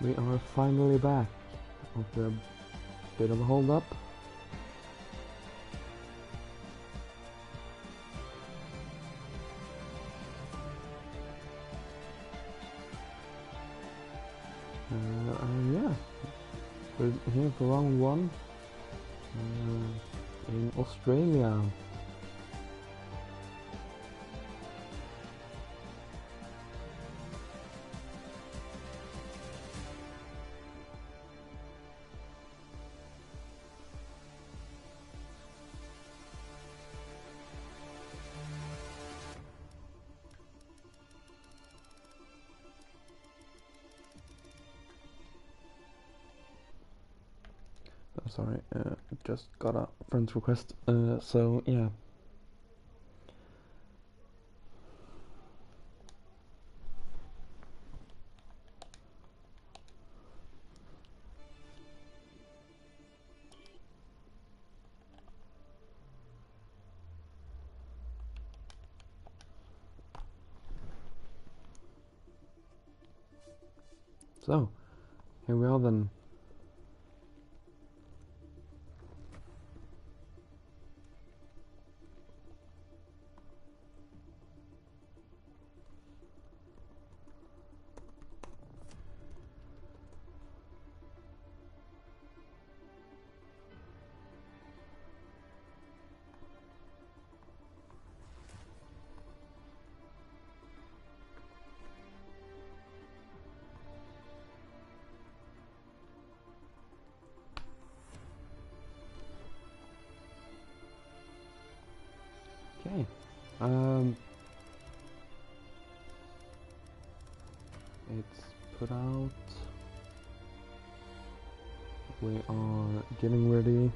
We are finally back after a bit of a hold up. And yeah, we're here for round one in Australia. Sorry, just got a friend's request. So yeah. So here we are then. Okay. It's put out. We are getting ready.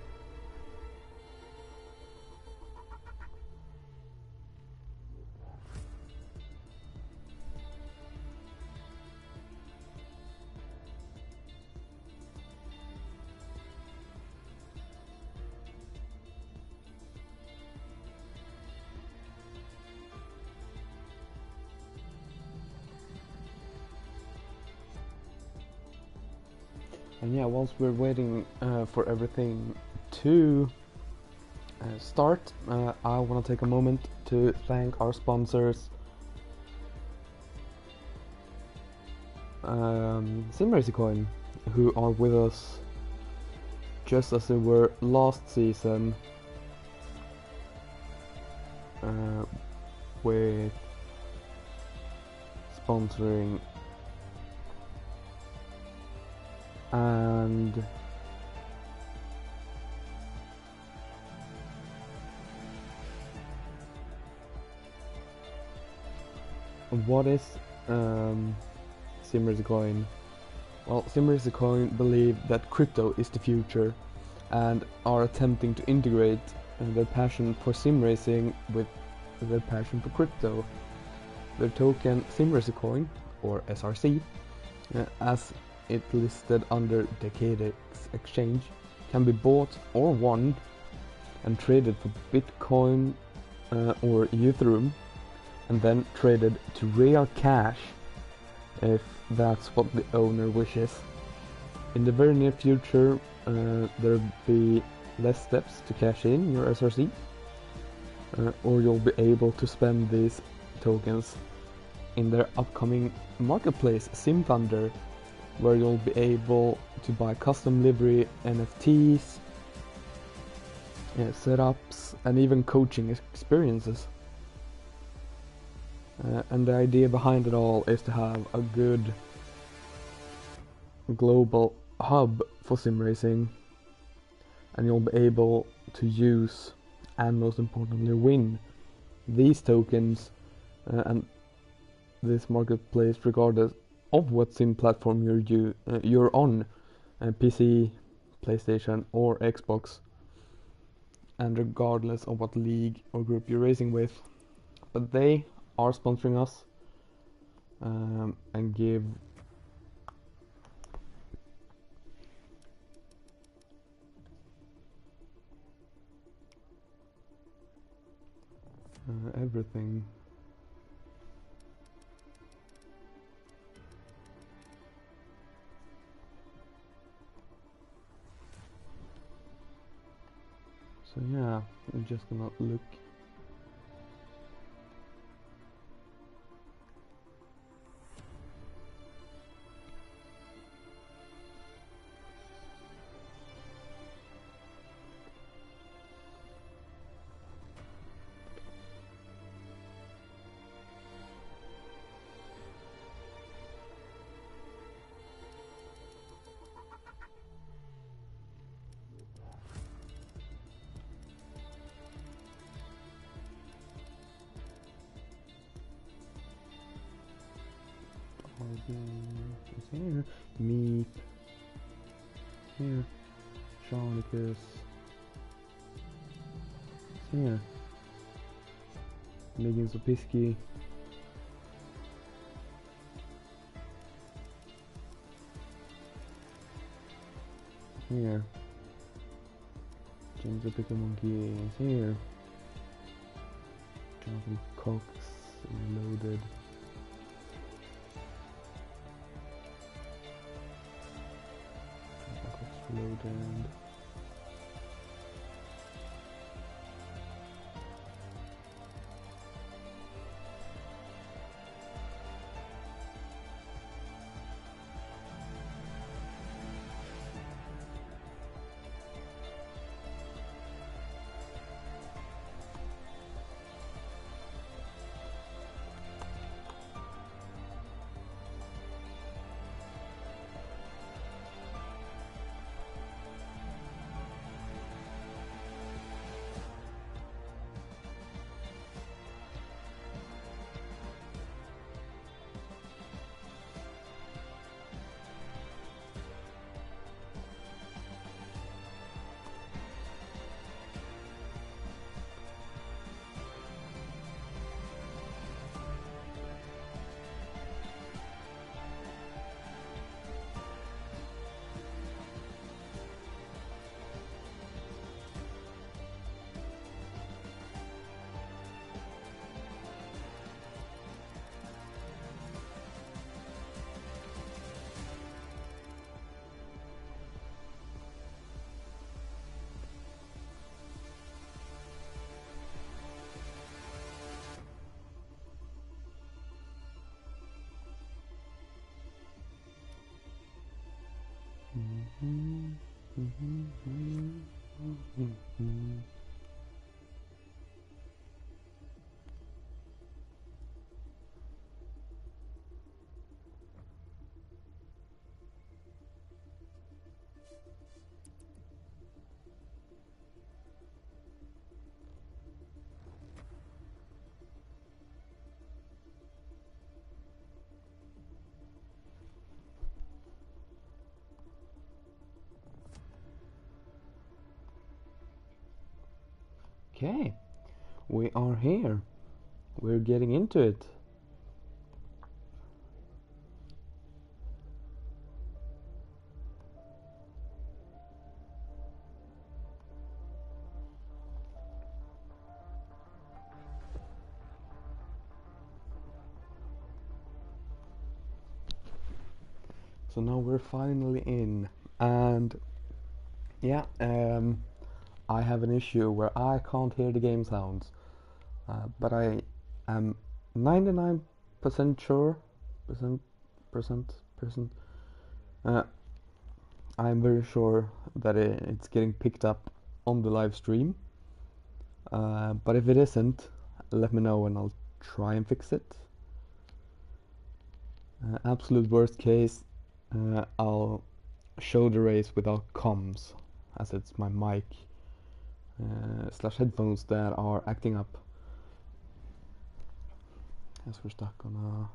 And yeah, whilst we're waiting for everything to start, I want to take a moment to thank our sponsors, Simracer, who are with us just as they were last season, with sponsoring and what is Simracer? Well, Simracer believe that crypto is the future and are attempting to integrate their passion for sim racing with their passion for crypto. Their token Simracer, or SRC, as it listed under Decades Exchange, can be bought or won and traded for Bitcoin or Ethereum, and then traded to real cash if that's what the owner wishes. In the very near future, there'll be less steps to cash in your SRC, or you'll be able to spend these tokens in their upcoming marketplace, SimThunder, where you'll be able to buy custom livery, NFTs, setups, and even coaching experiences. And the idea behind it all is to have a good global hub for sim racing, and you'll be able to use and most importantly win these tokens and this marketplace regardless of what sim platform you're on, PC, PlayStation or Xbox, and regardless of what league or group you're racing with. But they are sponsoring us and give everything. So yeah, I'm just gonna look. Is here. Meep. Here. Shawnicus. Here. Megan Zopisky. Here. James the Picker Monkey is here. Jonathan Cox reloaded. Loaded. Okay, we are here. We're getting into it. So now we're finally in, and yeah, I have an issue where I can't hear the game sounds, but I am 99% sure, uh, I'm very sure that it's getting picked up on the live stream. But if it isn't, let me know and I'll try and fix it. Absolute worst case, I'll show the race without comms, as it's my mic slash headphones that are acting up. As we're stuck on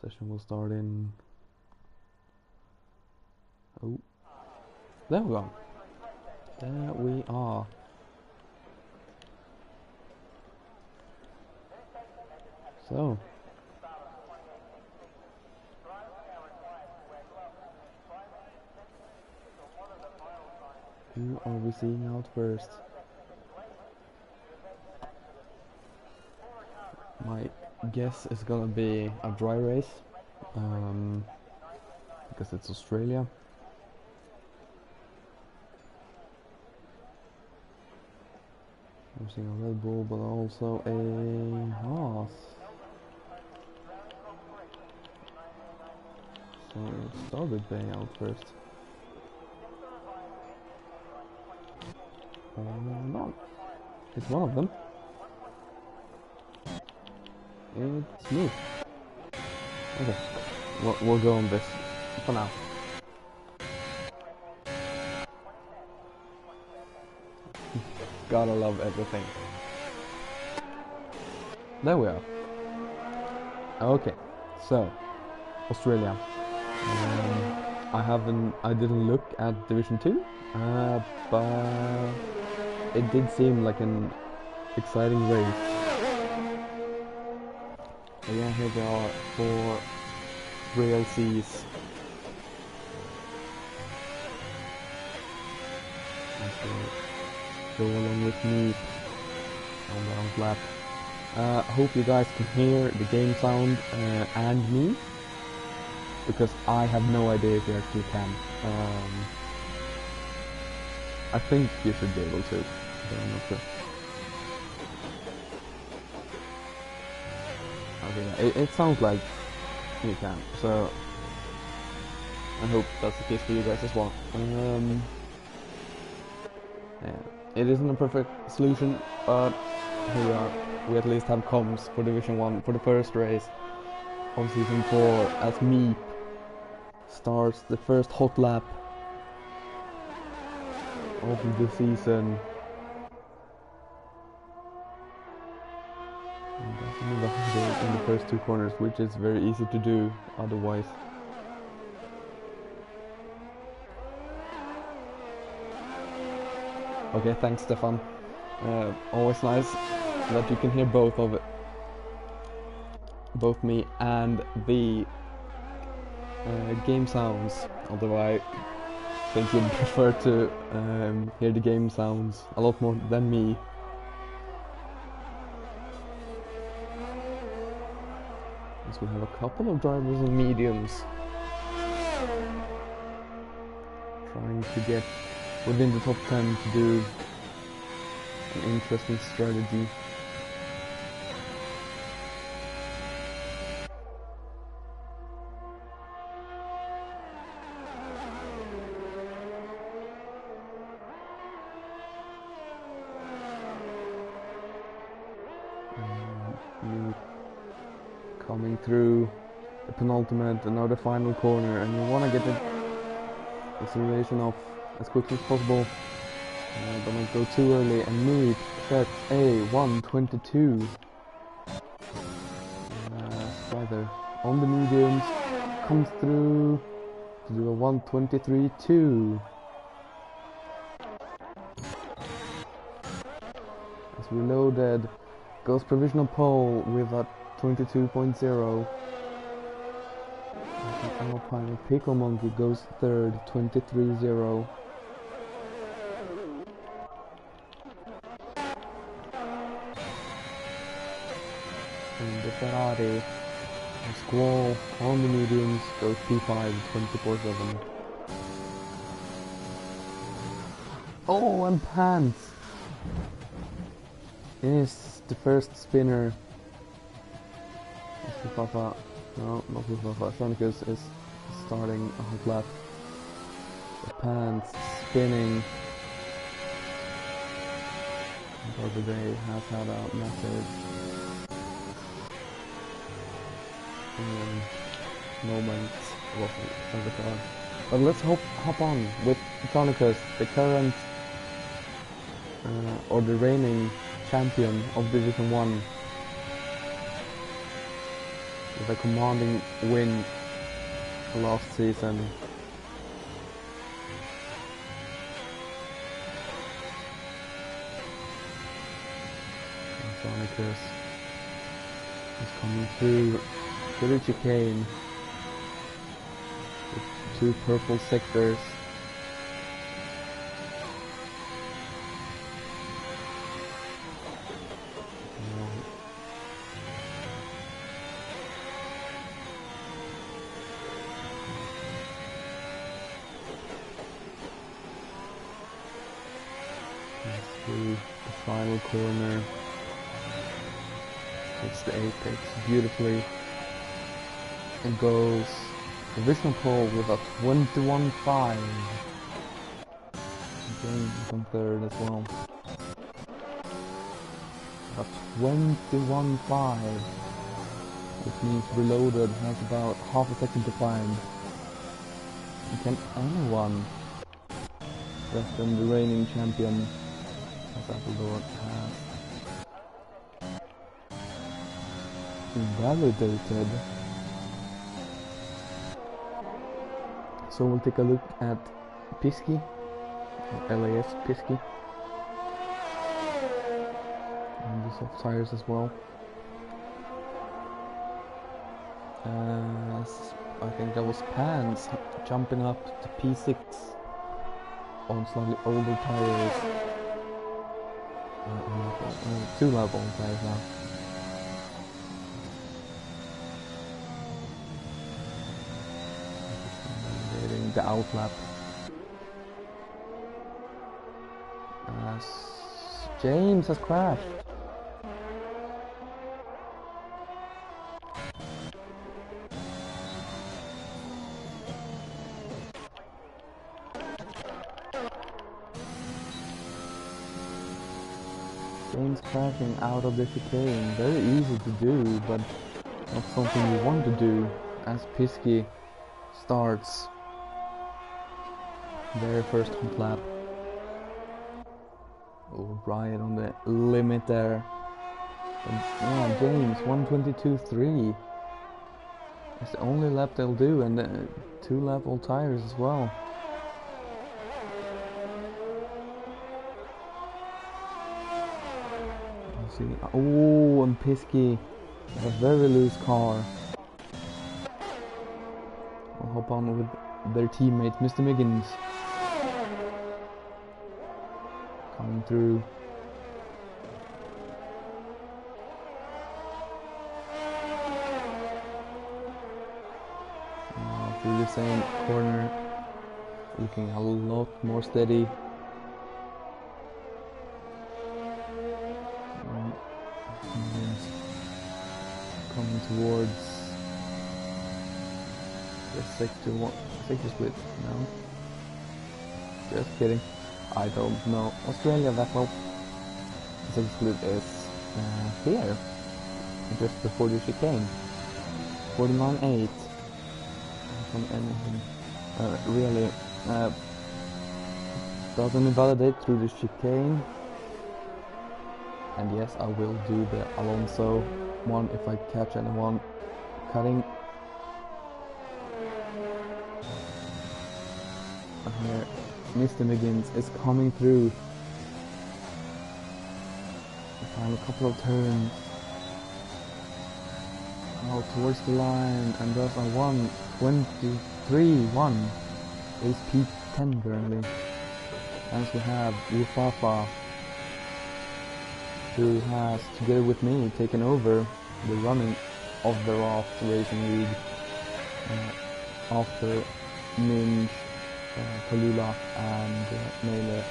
a session, will start in. Oh, there we go. There we are. So. Who are we seeing out first? My guess is gonna be a dry race, because it's Australia. Using a Red Bull, but also a Haas. So let's start with Bay out first. No, it's one of them. It's me. Okay, we'll go on this for now. Gotta love everything. There we are. Okay, so Australia. I didn't look at Division 2, but it did seem like an exciting race. Yeah, here they are for Real Cs. Go along with me on the round lap. Hope you guys can hear the game sound and me, because I have no idea if you actually can. I think you should be able to, but I'm not sure. Okay, it sounds like you can, so I hope that's the case for you guys as well. Yeah, it isn't a perfect solution, but here we are. We at least have comms for Division 1 for the first race of Season 4 as Meep starts the first hot lap of the season. And doesn't even in the first two corners, which is very easy to do otherwise. Okay, thanks Stefan. Always nice that you can hear both of it. Both me and the game sounds, although I think you'd prefer to hear the game sounds a lot more than me. As we have a couple of drivers in mediums trying to get within the top 10 to do an interesting strategy. Coming through the penultimate and now the final corner, and you want to get the acceleration off as quickly as possible. Don't go too early, and Meep sets a 1:22. Strider on the mediums comes through to do a 1:23.2. As Reloaded goes provisional pole with a 22.0. Alpine Pickle Monkey goes third, 23.0. And the Ferrari Squall on the mediums goes P5, 24.7. Oh, and Pants is the first spinner. No, not Papa. Sonicus is starting a hot lap. The Pants spinning. Barbara Day has had a massive moment of the car. But let's hop on with Sonicus, the current or the reigning champion of Division 1. With a commanding win last season. And Sonicus is coming through the chicane with two purple sectors. The final corner. It's the apex beautifully. It goes divisional pole with a 21.5. James on third as well. A 21.5, which means Reloaded has about half a second to climb. And can anyone less than the reigning champion as Appledore has invalidated? So we'll take a look at Pisky, or LAS Pisky, and the soft tires as well. I think that was Pans jumping up to P6 on slightly older tires. 2 level tires now. The outlap as James has crashed. James crashing out of the chicane. Very easy to do, but not something you want to do as Pisky starts their first hot lap. Oh, right on the limit there. And, yeah, James 122.3. It's the only lap they'll do, and 2 level tires as well. You see, oh, and Pisky, a very loose car. I'll hop on with their teammate, Mr. Miggins. Coming through. Through the same corner, looking a lot more steady. Coming towards the sector split. No, just kidding. I don't know Australia that well. The sector split is here, just before the chicane. 49.8. From anything really doesn't invalidate through the chicane. And yes, I will do the Alonso one if I catch anyone cutting. And here, Mr. Miggins is coming through. The final couple of turns. Out towards the line, and there's a 1:23.1. Is P10 currently. As we have Ufafa, who has, together with me, taken over the running of the Raft Racing League after Minj, Kalula and Mele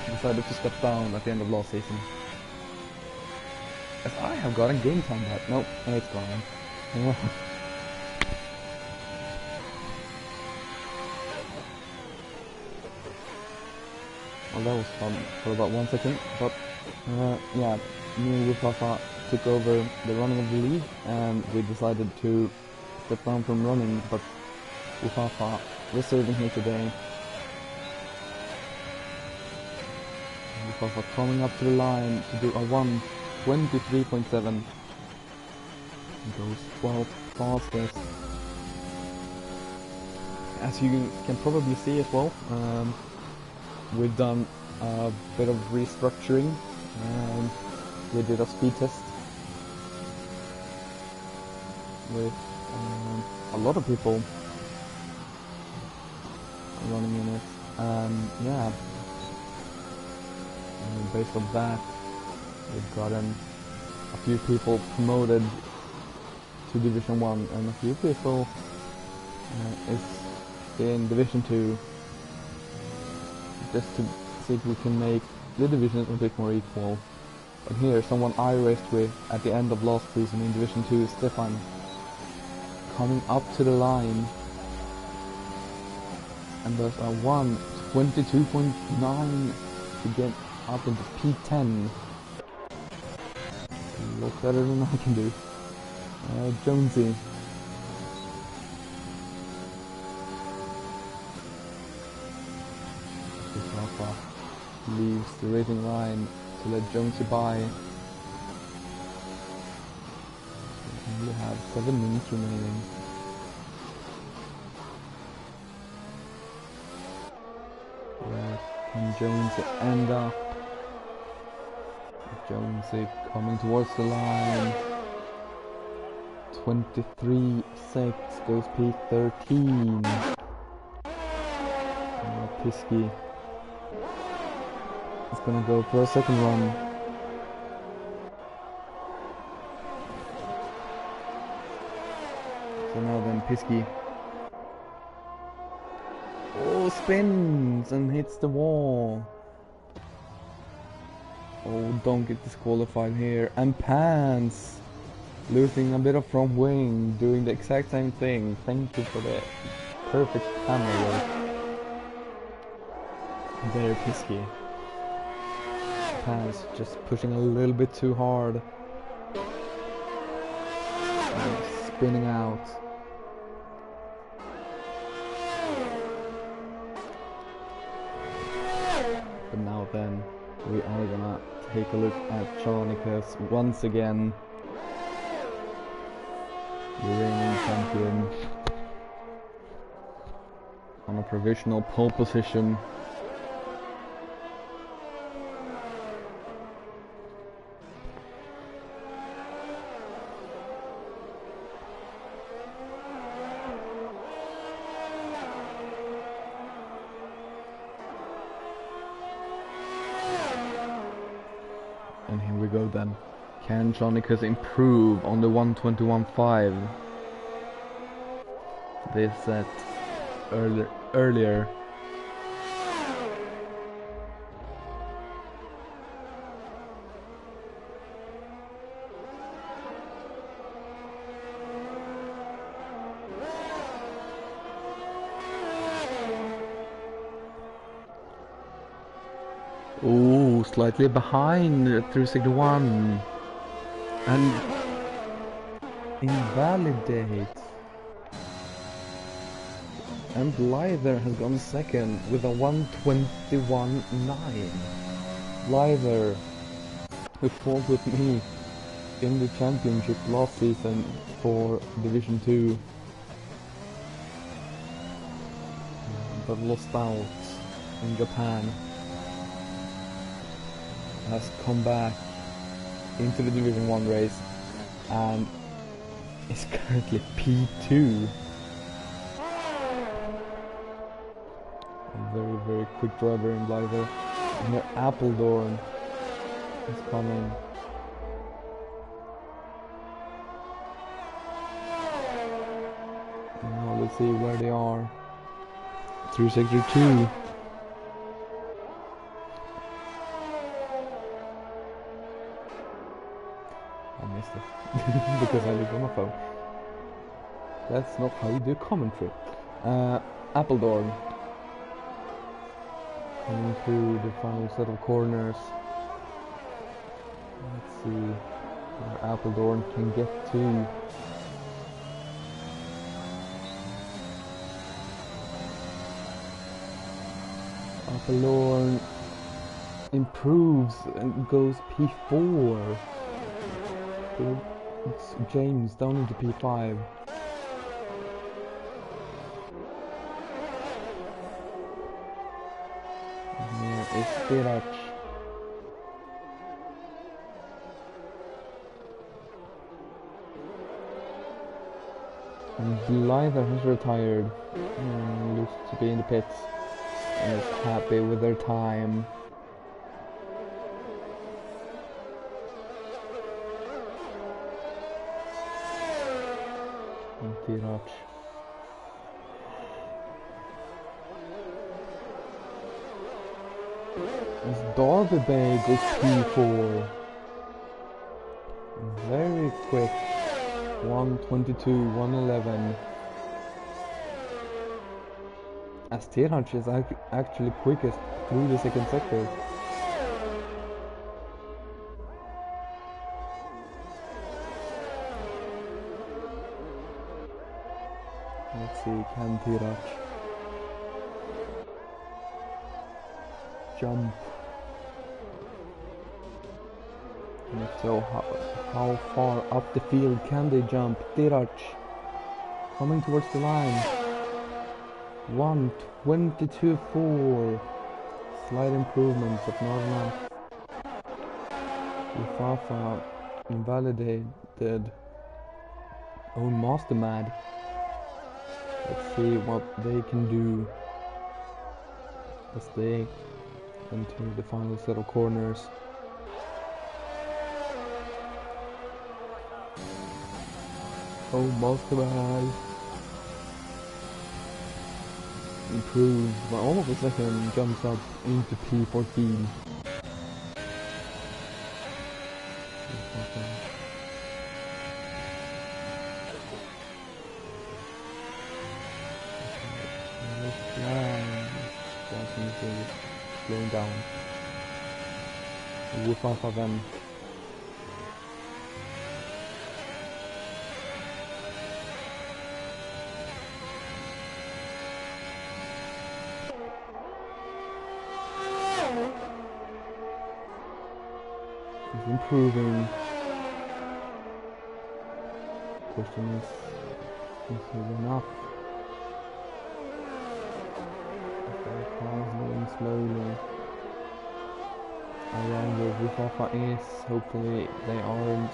decided to step down at the end of last season. As I have gotten game time back. Nope, it's gone. Yeah. Well, that was fun for about 1 second, but yeah, me and Wufafa took over the running of the league, and we decided to step down from running, but Wufafa was serving here today. Wufafa coming up to the line to do a 1:23.7. Goes 12th fastest. As you can probably see as well, we've done a bit of restructuring, and we did a speed test with a lot of people running in it, and yeah, and based on that, we've gotten a few people promoted to Division 1, and a few people is in Division 2, just to see if we can make the division is a bit more equal. But here, someone I raced with at the end of last season in Division 2 is Stefan, coming up to the line. And there's a 1:22.9 to get up into P10. Look better than I can do. Jonesy. Alpha leaves the racing line to let Jonesy by. We only have 7 minutes remaining. Where can Jonesy end up? Jonesy coming towards the line. 23.6 goes P13. Pisky is gonna go for a second run. So now then Pisky. Oh, spins and hits the wall. Oh, don't get disqualified here. And Pants losing a bit of front wing, doing the exact same thing. Thank you for the perfect camera work. Very Pisky. Pants just pushing a little bit too hard. And spinning out. But now then, we are gonna take a look at Charnicus once again. The reigning champion on a provisional pole position. And here we go then. Can Charnicus improve on the 1:21.5 they set earlier? Oh, slightly behind through Sigma 1 and invalidate. And Blyther has gone second with a 1:21.9. Blyther, who fought with me in the championship last season for Division 2, but lost out in Japan, has come back into the Division 1 race and is currently P2. A very, very quick driver in Blyther. And here Appledorn is coming. And now let's see where they are. Through Sector 2. I missed it because I looked on my phone. That's not how you do commentary. Appledorn coming through the final set of corners. Let's see where Appledorn can get to. Appledorn improves and goes P4. It's James down into P5. And here is Spirac. And Blyther has retired. Looks to be in the pits and is happy with their time. Tirac. As Derby Bay goes P4. Very quick. 122, 111. As TRRL is actually quickest through the second sector. Let's see, can TRRL jump? And if so, how far up the field can they jump? TRRL coming towards the line. 1:22.4. Slight improvement, but not enough. Ufafa invalidated own Master Mad. Let's see what they can do as they enter the final set of corners. Oh, Master Mad improves by almost a second, jumps up into P14. Slowing down. Woof off of them. He's improving. Question is he enough? Going slowly around where Ufafa is. Hopefully they aren't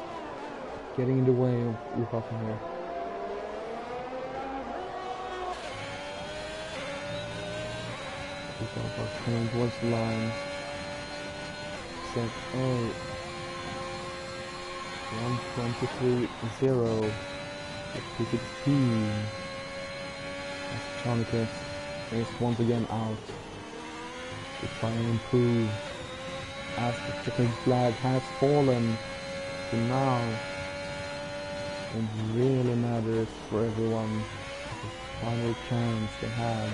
getting in the way of Ufafa here. Ufafa coming towards the line. Set A. 1:23.0. Let's pick it team. As Chonicus is once again out to try and improve as the chicken flag has fallen. So now it really matters for everyone. The final chance they have.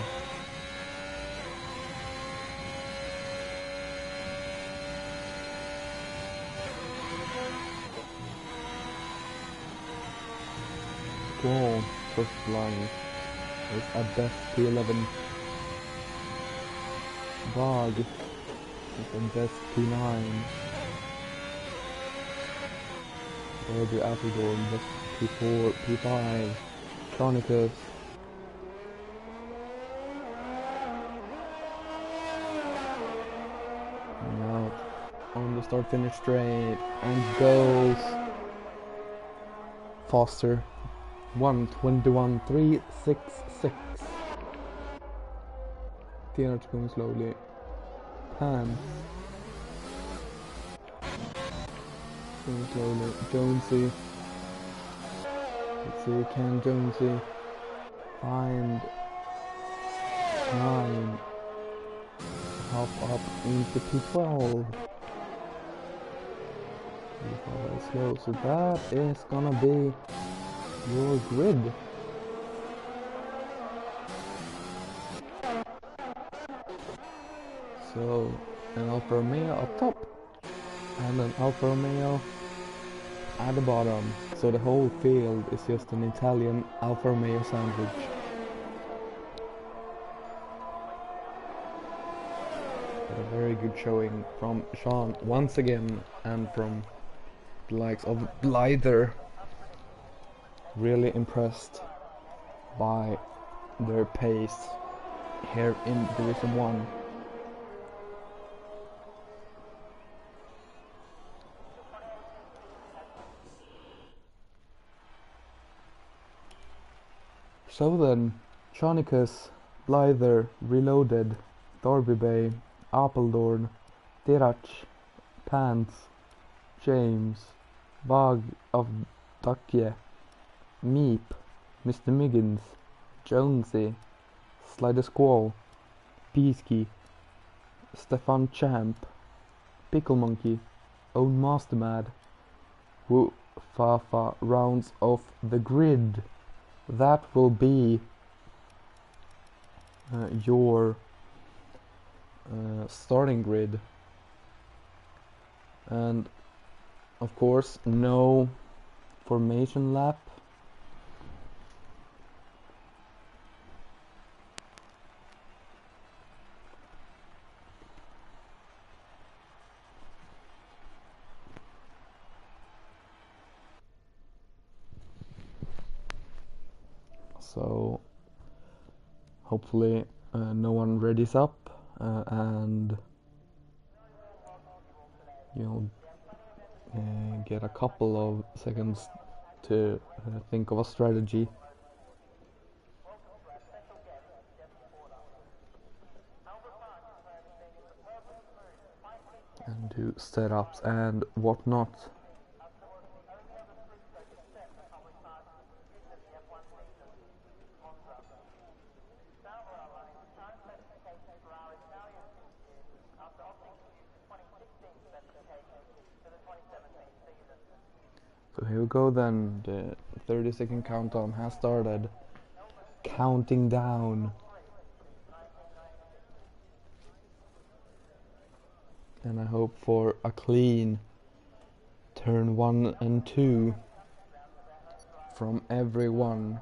Goal first line is at best P11. Bog is at best P9. Derby Appledore best P4, P5. Chronicus out on the start finish straight and goes faster. 1:21.366. TRRL going slowly. Pan going slowly. Jonesy. Let's see, can Jonesy find 9? Hop up into P12. Slow, so that is gonna be your grid. So an Alfa Romeo up top and an Alfa Romeo at the bottom. So the whole field is just an Italian Alfa Romeo sandwich. But a very good showing from Sean once again, and from the likes of Blyther. Really impressed by their pace here in Division 1. So then, Chonicus, Blyther, Reloaded, Derby Bay, Apeldoorn, TRRL, Pants, James, Bog of Duckye, Meep, Mr. Miggins, Jonesy, Slider Squall, Peasky, Stefan Champ, Pickle Monkey, Own Mastermad, who Fafa rounds off the grid. That will be your starting grid, and of course no formation lap. So hopefully no one readies up and you'll get a couple of seconds to think of a strategy. And do setups and whatnot. So here we go then, the 30-second countdown has started. Counting down. And I hope for a clean turn 1 and 2 from everyone.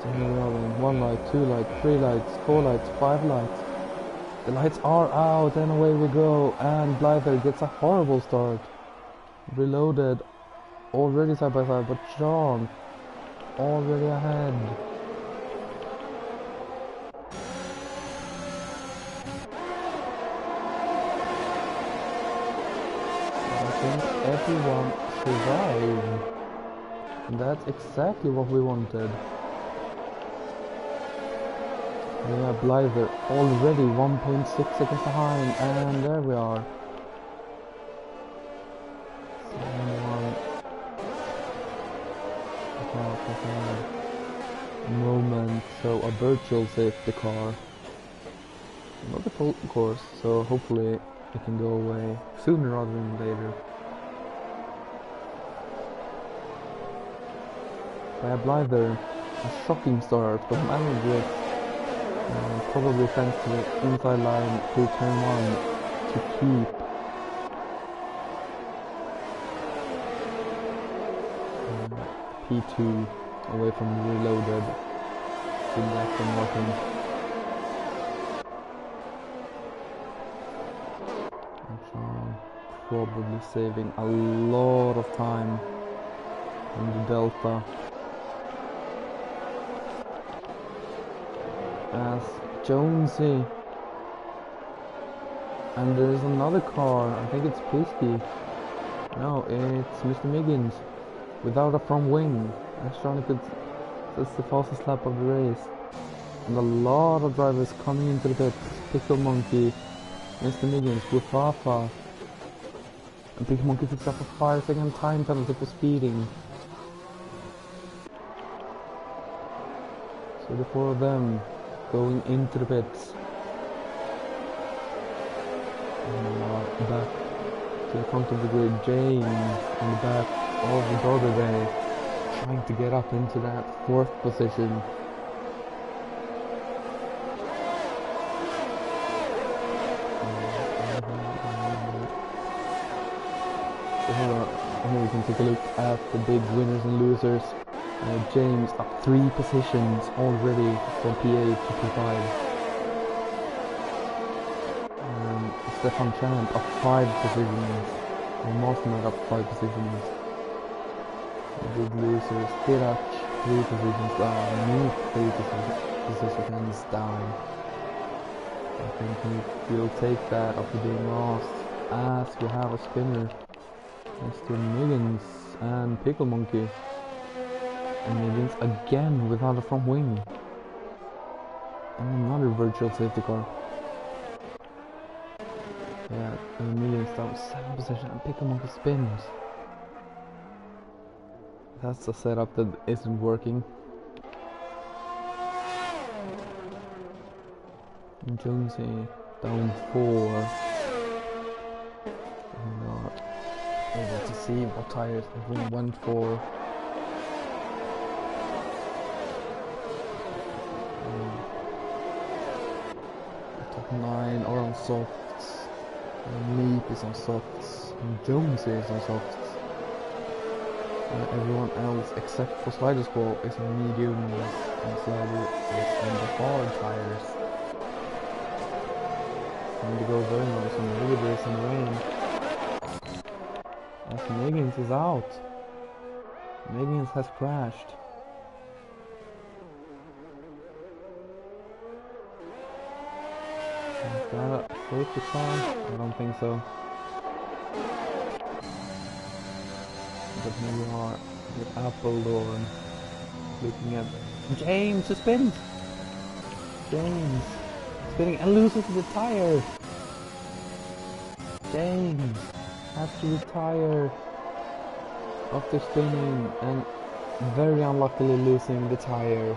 So here we are then, 1 light, 2 lights, 3 lights, 4 lights, 5 lights. The lights are out and away we go, and Blyther gets a horrible start. Reloaded, already side by side, but John already ahead. I think everyone survived. And that's exactly what we wanted. Yeah, Blyther already 1.6 seconds behind, and there we are. Moment, so a virtual safety car. Not a full course, so hopefully it can go away sooner rather than later. By Blyther, a shocking start, but managed it, probably thanks to the inside line through turn 1 to keep P2 away from Reloaded to left and Martin. And Sean probably saving a lot of time in the Delta. As Jonesy, and there's another car, I think it's Pisky. No, it's Mr. Miggins without a front wing. That's the fastest lap of the race. And a lot of drivers coming into the pits. Pickle Monkey, Mr. Miggins, Wufafa. And Pickle Monkey picks up a 5-second time penalty for speeding. So the 4 of them going into the pits. And back to the front of the grid, James on the back of the Brother Day, trying to get up into that 4th position. So here we can take a look at the big winners and losers. James up 3 positions already from PA to P5. Stefan Champ up 5 positions. And Masterman up 5 positions. The big losers, Tirach 3 positions down, Nuke 3 positions down. I think Nuke will take that after being lost, as we have a spinner. Mr. Miggins and Pickle Monkey. And Miggins again without a front wing. And another virtual safety car. Yeah, a million down 7 position and pick him off the spins. That's a setup that isn't working. Jonesy down 4. I'm not able to see what tires everyone went for. Top 9 are on softs. Leap is on softs. And Jonesy is on softs. Everyone else except for Slider Squall is on mediums and Slider is on the hard tires. Time to go very nice on Raiders in the rain. As Meggins is out. Meggins has crashed. Is that a safety car? I don't think so. But here we are with Appledorn looking at James, who spins! James spinning and loses the tire! James has to retire after spinning and very unluckily losing the tire.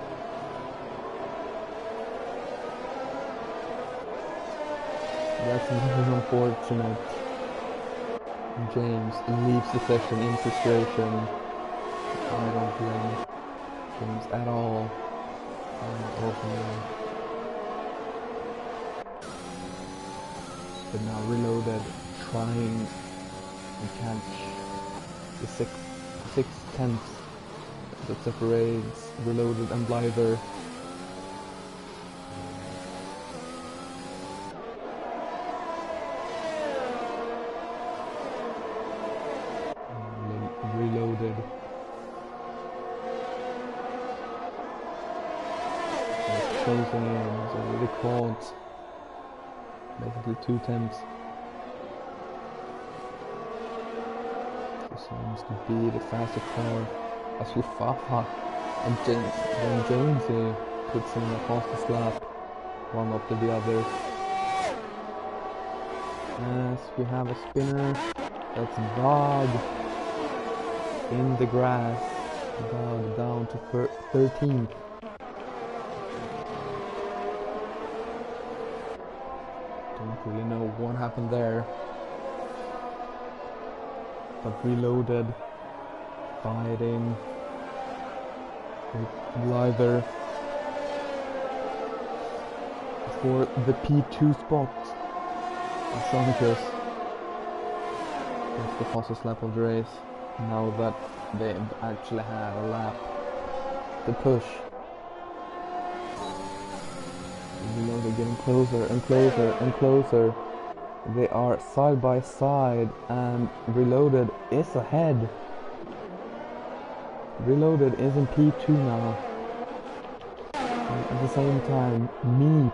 That's very unfortunate. James leaves the session in frustration. I don't blame James at all. But now Reloaded trying to catch the six tenths that separates Reloaded and Blyther. Reloaded. It's closing in, it's already caught. Basically 2 tenths. This seems to be the faster car as Fafa and then Jonesy puts in the fastest lap, one after the other. As we have a spinner, that's Bog in the grass. Bog down to 13th. Don't really know what happened there. But Reloaded fighting with Blyther for the P2 spot. Sonicus gets the fastest lap of the race now that they've actually had a lap to push. Reloaded getting closer and closer and closer. They are side by side and Reloaded is ahead. Reloaded is in P2 now. And at the same time, Meep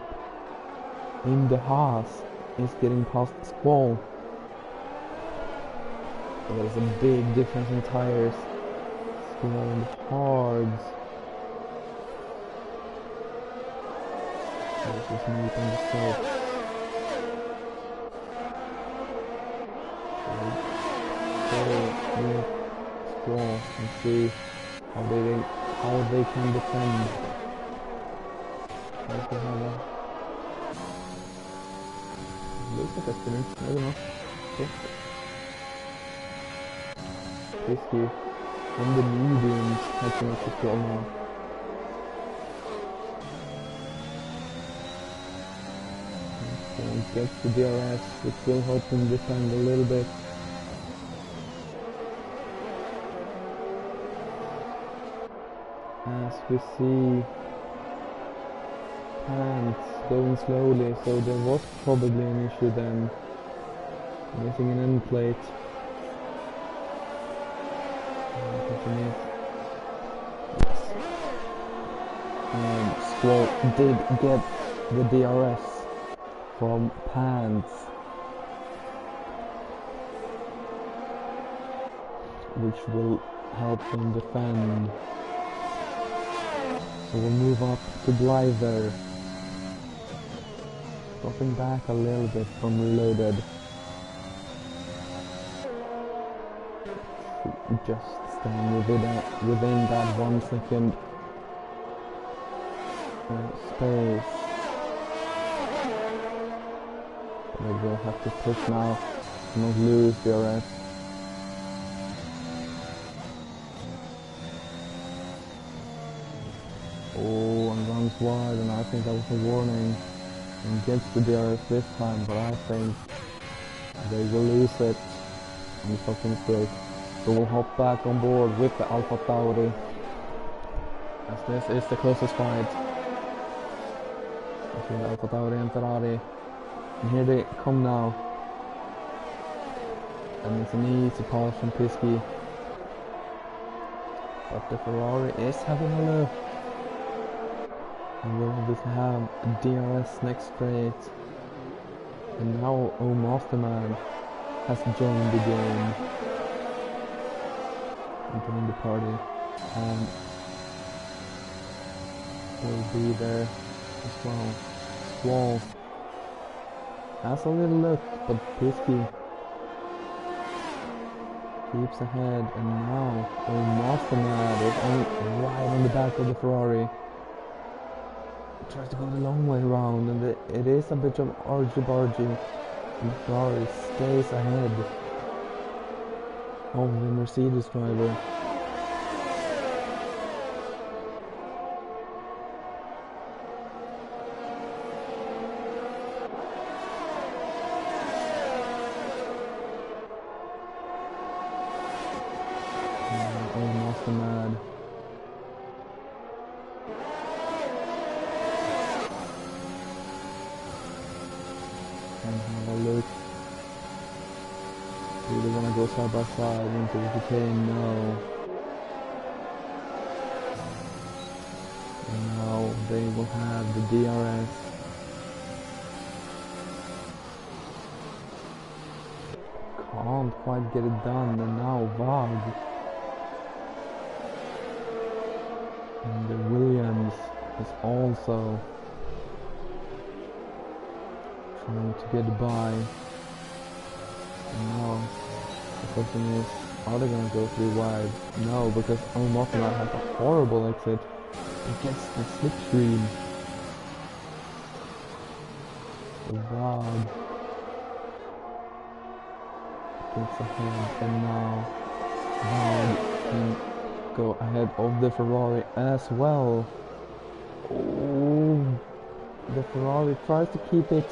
in the Haas is getting past Squall. So there's a big difference in tires. Squall and hards. This is Meep on the soft. Squall and see how they can defend. Looks like a spinner, I don't know. Okay. Risky. On the mediums, catching up to Squall now. Okay, gets the DRS, which will help him defend a little bit. As we see Pants going slowly, so there was probably an issue then. Missing an end plate. Squall did get the DRS from Pants, which will help them defend. So we'll move up to Blyther, dropping back a little bit from Reloaded. just staying within that 1 second space. They will have to push now to not lose DRS. Oh, and runs wide, and I think that was a warning. And gets the DRS this time, but I think they will lose it on the fucking straight. So we'll hop back on board with the Alpha Tauri, as this is the closest fight between Alpha Tauri and Ferrari. And here they come now. And it's an easy pass from Pisky. But the Ferrari is having a look. And we'll obviously have a DRS next straight. And now Masterman has joined the game. And joined the party. And will be there as well. Squall has a little look, but Pisky keeps ahead, and now Masterman is right on the back of the Ferrari. Tries to go the long way around, and it is a bit of argy-bargy, and the Ferrari stays ahead of the Mercedes driver. Mad. And have a look. Do they want to go side by side into the chicane? No. And now they will have the DRS. Can't quite get it done, and now Vag. And the Williams is also trying to get by. And now the question is, are they going to go through wide? No, because Mothman has a horrible exit. He gets the slipstream. Wow. Gets ahead, and now can go ahead of the Ferrari as well. Oh, the Ferrari tries to keep it.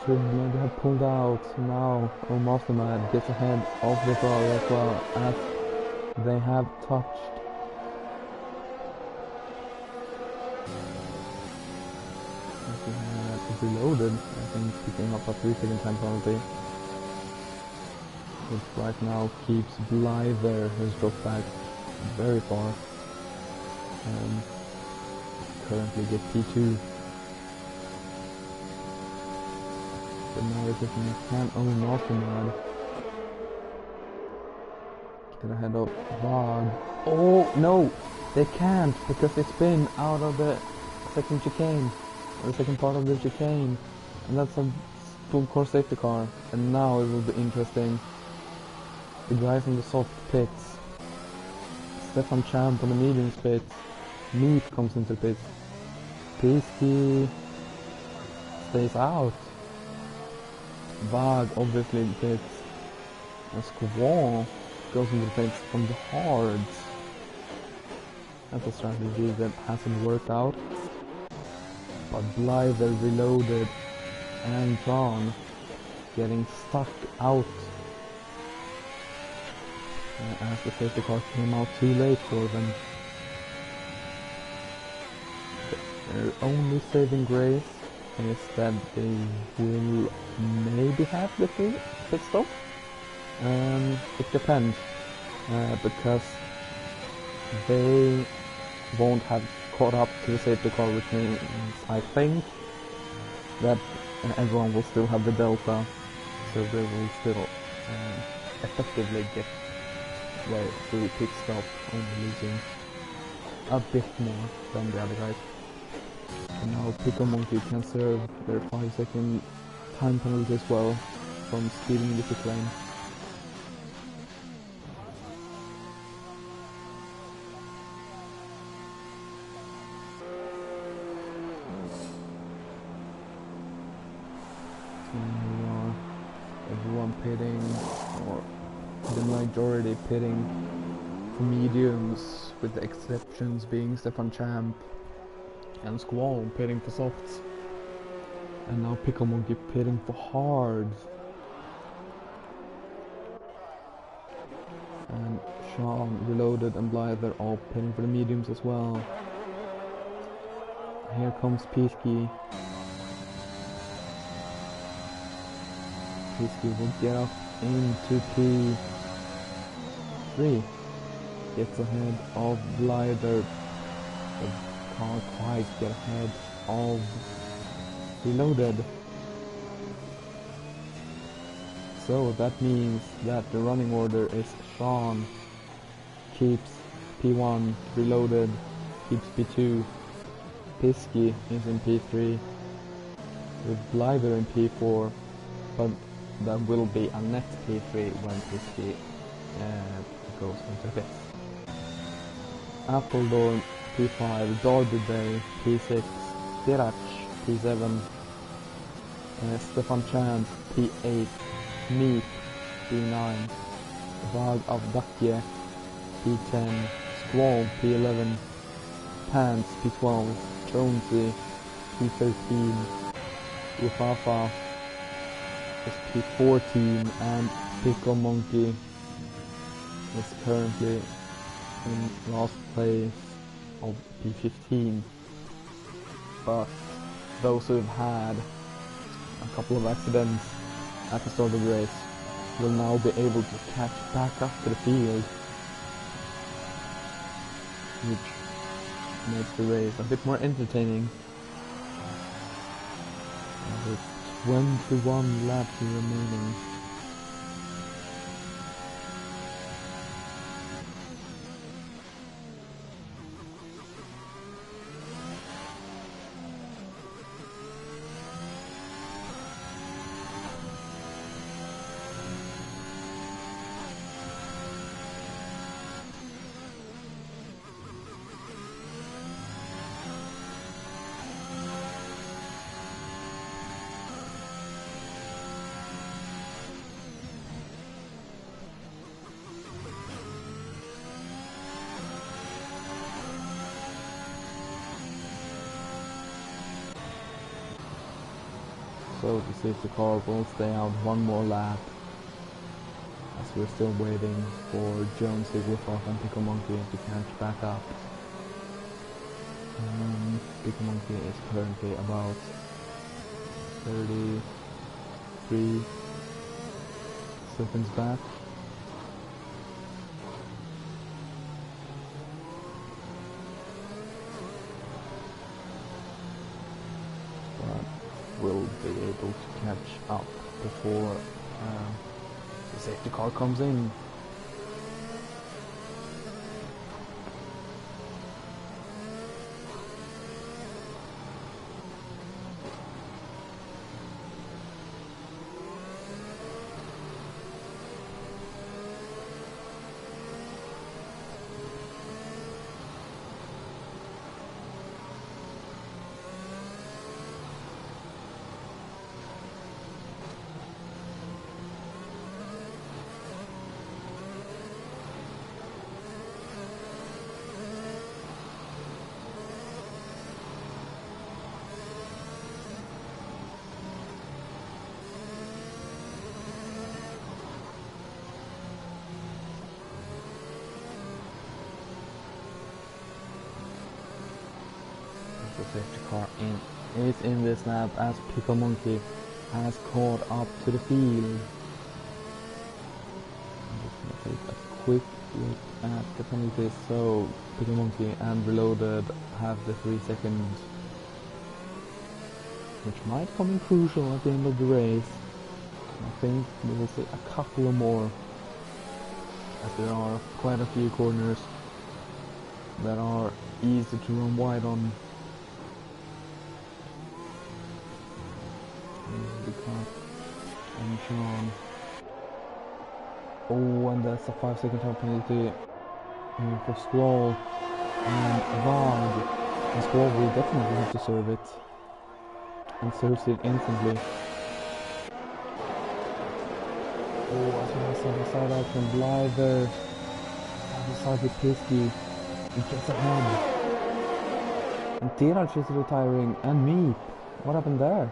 Should maybe have pulled out. Now Masterman gets ahead of the Ferrari as well, as they have touched. Reloaded, I think, picking up a 3-second time penalty. Which right now keeps Blyther, who's dropped back very far, and currently get P2. But now they're taking a can Masterman. Get ahead of Vag. Oh no! They can't, because it's been out of the second chicane. The second part of the chicane, and that's a full course safety car. And now it will be interesting. The guys in the soft pits, Stefan Champ on the medium pits, Meat comes into the pits, Pisky stays out, Vag obviously in the pits, and Squall goes into the pits from the hards. That's a strategy that hasn't worked out. But Blyther reloaded and Tron getting stuck out as the safety car came out too late for them. Their only saving grace is that they will maybe have the pit stop. It depends, because they won't have caught up to the safety car, which means I think that everyone will still have the delta, so they will still effectively get through pit stop, only losing a bit more than the other guys. And now Pico Monkey can serve their 5-second time penalty as well from speeding the pit lane. majority pitting for mediums, with the exceptions being Stefan Champ and Squall pitting for softs. And now Pickle Monkey pitting for hards. And Sean, Reloaded and Blyther all pitting for the mediums as well. Here comes Pisky. Pisky will get up into P3. Gets ahead of Blyther. But can't quite get ahead of Reloaded. So that means that the running order is Sean keeps P1, Reloaded keeps P2, Pisky is in P3, with Blyther in P4, but that will be a net P3 when Pisky goes into fifth. Appledorn P5, Darby Bay P6, Dirach P7, Stefan Chand P8, Meat P9, Vag of Dakje P10, Squall P11, Pants P12, Jonesy P13, Ufafa is P14, and Pickle Monkey is currently in last place of P15. But those who have had a couple of accidents at the start of the race will now be able to catch back up to the field, which makes the race a bit more entertaining. And with 21 laps remaining. So the safety car will stay out one more lap, as we're still waiting for Jonesy, Wiffoff and Pickle Monkey to catch back up. Pickle Monkey is currently about 33 seconds back. Will be able to catch up before the safety car comes in. The safety car is in this lap as Pickle Monkey has caught up to the field. I'm just gonna take a quick look at the penalties. So Pickle Monkey and Reloaded have the 3 seconds, which might come in crucial at the end of the race. I think we will see a couple of more, as there are quite a few corners that are easy to run wide on. And Sean. Oh, and that's a 5-second time penalty for Squall and Vag. And Squall will definitely have to serve it, and serves it instantly. Oh, I saw the side action Blyther. The side with Pisky. He gets ahead. And TRRL is retiring. And me. What happened there?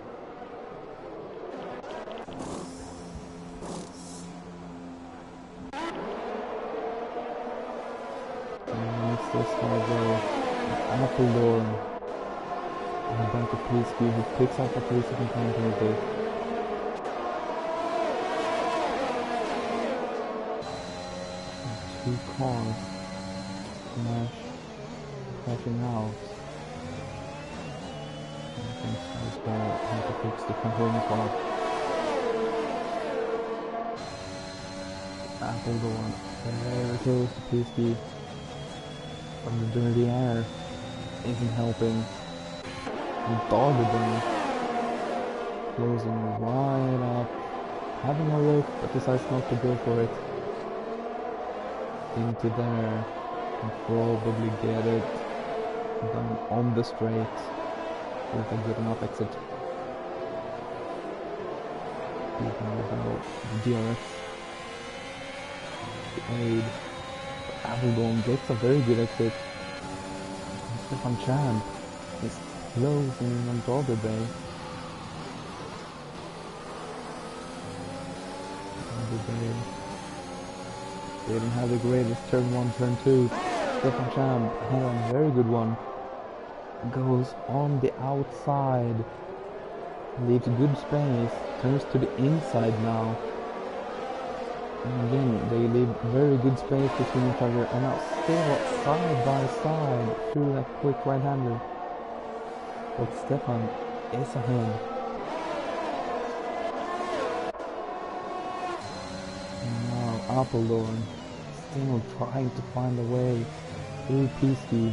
What's this hard though? Appledorn. And back to Pisky, who picks up a 3-second time penalty. Two cars crashing out. I think Simracer had to fix the controlling car. Appledorn very close to Pisky. From the dirty air isn't helping. And Doggerden closing right up, having a look but decides not to go for it. Into there and probably get it done on the straight with a good enough exit. Even without DRS aid, Appledorn gets a very good exit. Stefan Champ is closing on Dogger Bay. Dogger Bay didn't have the greatest turn 1, turn 2. Stefan Champ had a very good one. Goes on the outside. Leaves good space. Turns to the inside now. And again, they leave very good space between each other. And now still side by side through that quick right-hander. But Stefan is ahead. And now Appledorn still trying to find a way through Pisky.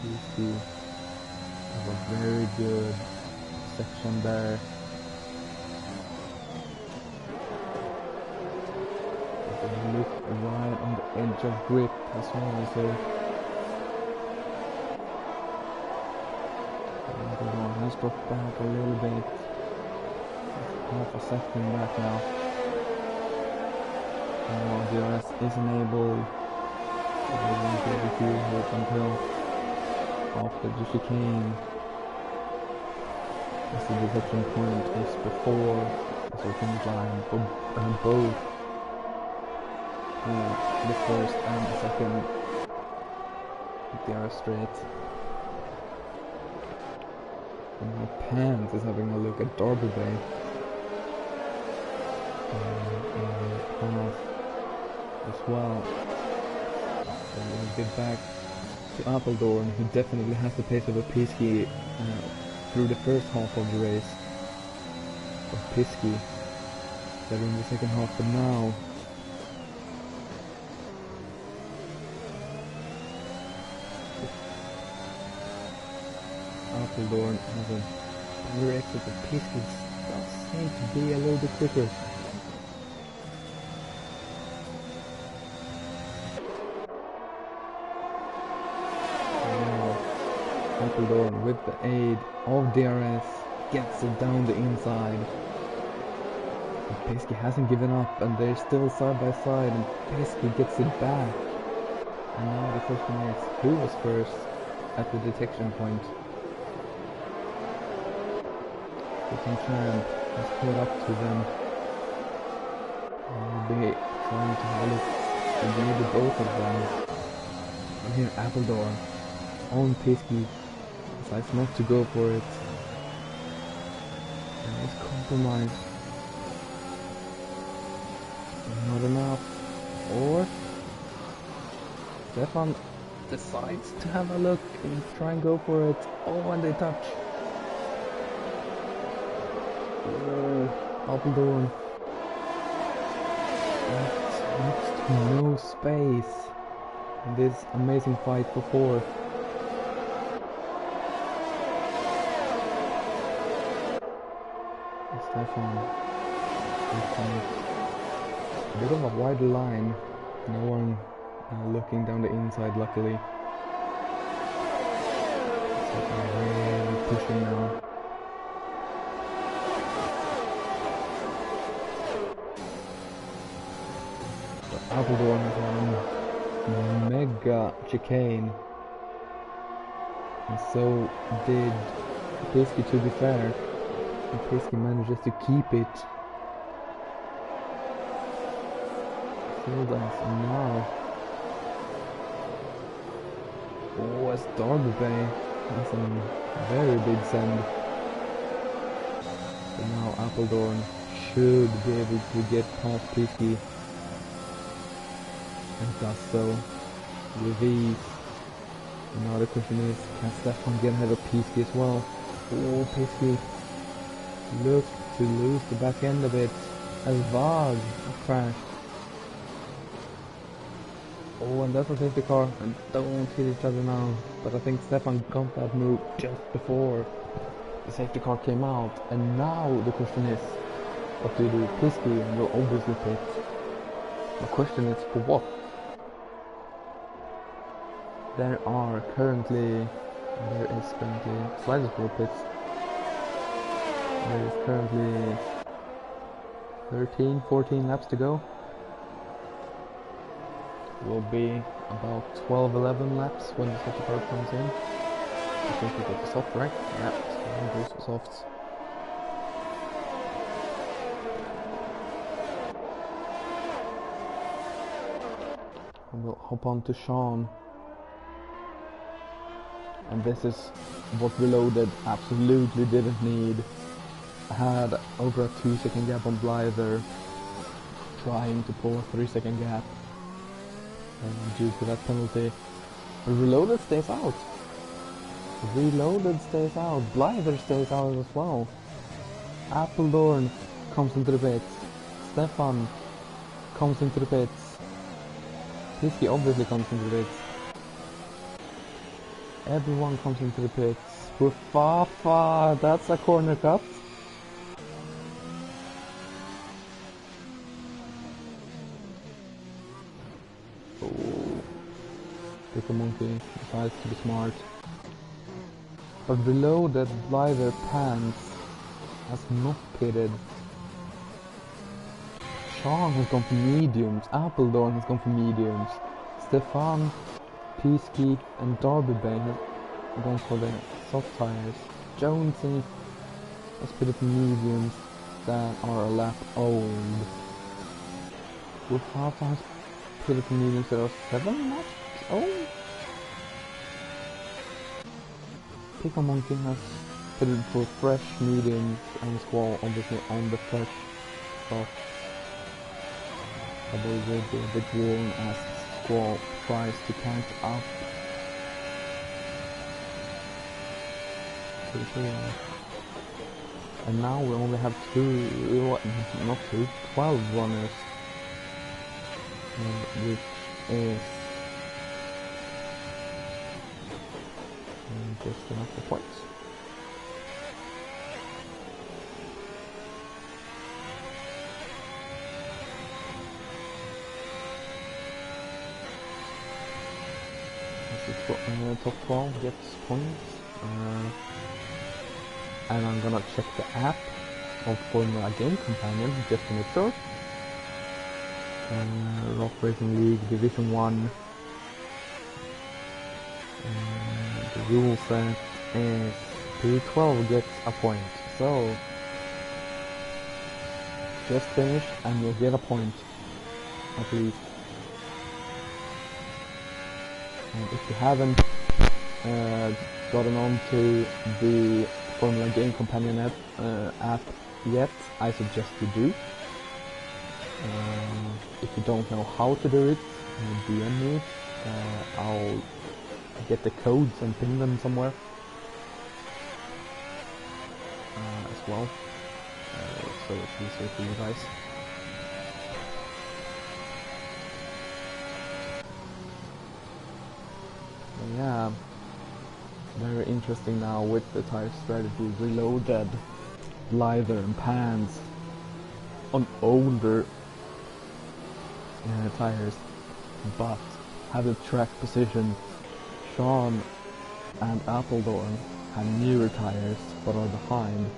Pisky have a very good section there. Look right on the edge of grip as well, so Appledorn has dropped back a little bit. Half a second back now. Oh, DRS is enabled. So they won't get the fuel hope until after the chicane. As the detection point is before the finish line for both. The first and the second DRS straight. And my pants is having a look at Dogger Bay. As well. So we'll get back to Appledorn, who definitely has the pace of a Pisky through the first half of the race. Of Pisky. Better in the second half, but now Appledorn has a better exit, but Pisky does seem to be a little bit quicker. Appledorn with the aid of DRS gets it down the inside. But Pisky hasn't given up and they're still side by side and Pisky gets it back. And now the question is, who was first at the detection point? Stefan Champ has caught up to them. And will be trying to have a look at maybe both of them. And here Appledorn on Pisky decides not to go for it. And it's compromised. Not enough. Or Stefan decides to have a look and try and go for it. Oh, and they touch. Appledorn. Next to no space in this amazing fight for fourth. Stefan, a bit of a wide line No one looking down the inside, luckily. So they're really pushing now. Appledorn is on mega chicane, and so did Pisky, to be fair, and Pisky manages to keep it. So does now. Oh, it's Derby Bay. That's a very big send. So now Appledorn should be able to get past Pisky. And does so with ease. Now the question is, can Stefan get ahead of Pisky as well? Oh, Pisky looks to lose the back end of it as Vag crashed. Oh, and that's a safety car, and don't hit each other now. But I think Stefan got that move just before the safety car came out. And now the question is, what do you do? Pisky will obviously pit. The question is, for what? There is currently slightest 4 pits. There is currently 13-14 laps to go. Will be about 12-11 laps when the safety car comes in. I think we got the soft, right? Yeah, so goes for softs. And we'll hop on to Sean. And this is what Reloaded absolutely didn't need. Had over a 2-second gap on Blyther, trying to pull a 3-second gap. And due to that penalty, Reloaded stays out. Reloaded stays out. Blyther stays out as well. Appledorn comes into the pits. Stefan comes into the pits. Pisky obviously comes into the pits. Everyone comes into the pits. With Fafa, that's a corner cut. Oh, Pickle Monkey decides to be smart. But Reloaded Blyther Pants has not pitted. Sean has gone for mediums. Appledorn has gone for mediums. Stefan, Pisky and Derby Bay have gone for the soft tires. Jonesy has pitted for mediums that are a lap old. Wafafa has pitted for mediums that are 7 laps old. Pickle Monkey has pitted for fresh mediums and Squall obviously on the fresh stuff. I believe will be a bit worn as Squall tries to catch up. And now we only have 12 runners. Which is just enough for points. Top 12 gets points, and I'm gonna check the app of Formula Game Companion just to make sure. Rock Racing League Division 1. The rule set is P12 gets a point, so just finish and you'll get a point at least. And if you haven't gotten on to the Formula Game Companion app yet, I suggest you do. If you don't know how to do it, DM me. I'll get the codes and pin them somewhere as well, so it's easier for you guys. Yeah, very interesting now with the tire strategy. Reloaded, Blyther and Pans on older tires. but have the track position. Sean and Appledorn have newer tires but are behind.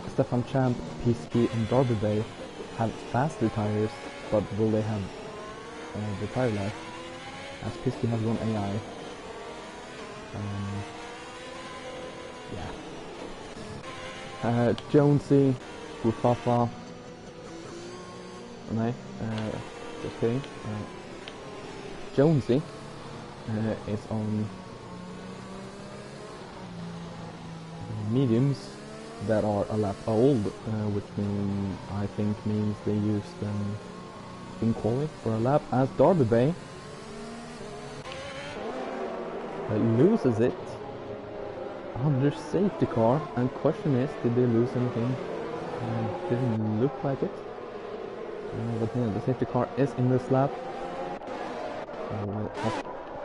Stefan Champ, Pisky and Derby Bay have faster tires, but will they have the tire life? As Pisky has one AI. Jonesy, Rufafa. Nej, just kidding. Jonesy is on mediums that are a lap old, which I think means they use them in quality for a lap. As Derby Bay loses it under safety car, and question is, did they lose anything? Didn't look like it. But yeah, the safety car is in this lap.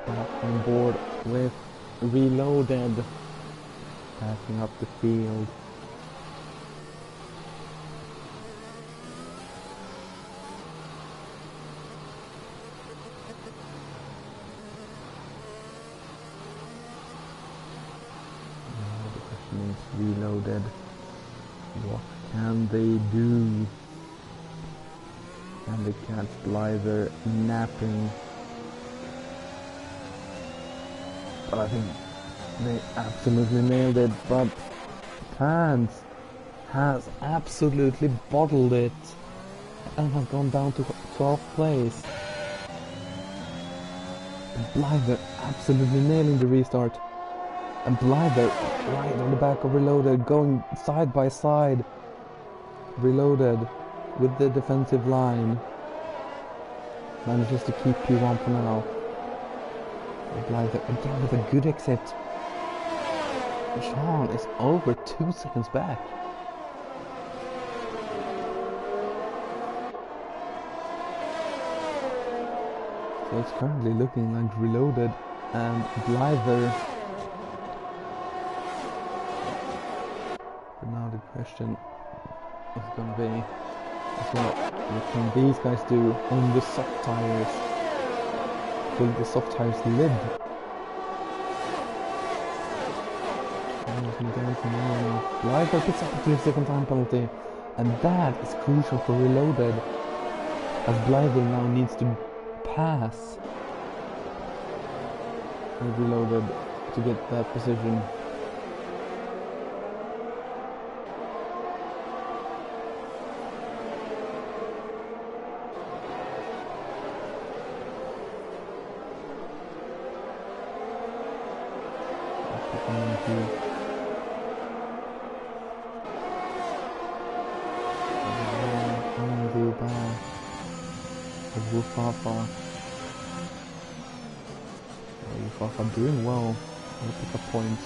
Back on board with Reloaded, passing up the field. The question is, Reloaded, what can they do? Can they catch Blyther napping? But I think they absolutely nailed it. But Pants has absolutely bottled it and has gone down to 12th place. Blyther absolutely nailing the restart. And Blyther right on the back of Reloaded, going side by side. Reloaded with the defensive line. Manages to keep P1 for now. Blyther again with a good exit. Sean is over 2 seconds back. So it's currently looking like Reloaded and Blyther. But now the question is going to be, what can these guys do on the soft tires? Will the soft tires live? Blyther picks up a 3-second time penalty, and that is crucial for Reloaded, as Blyther now needs to pass Reloaded to get that position. Rufafa doing well. I'll pick up points.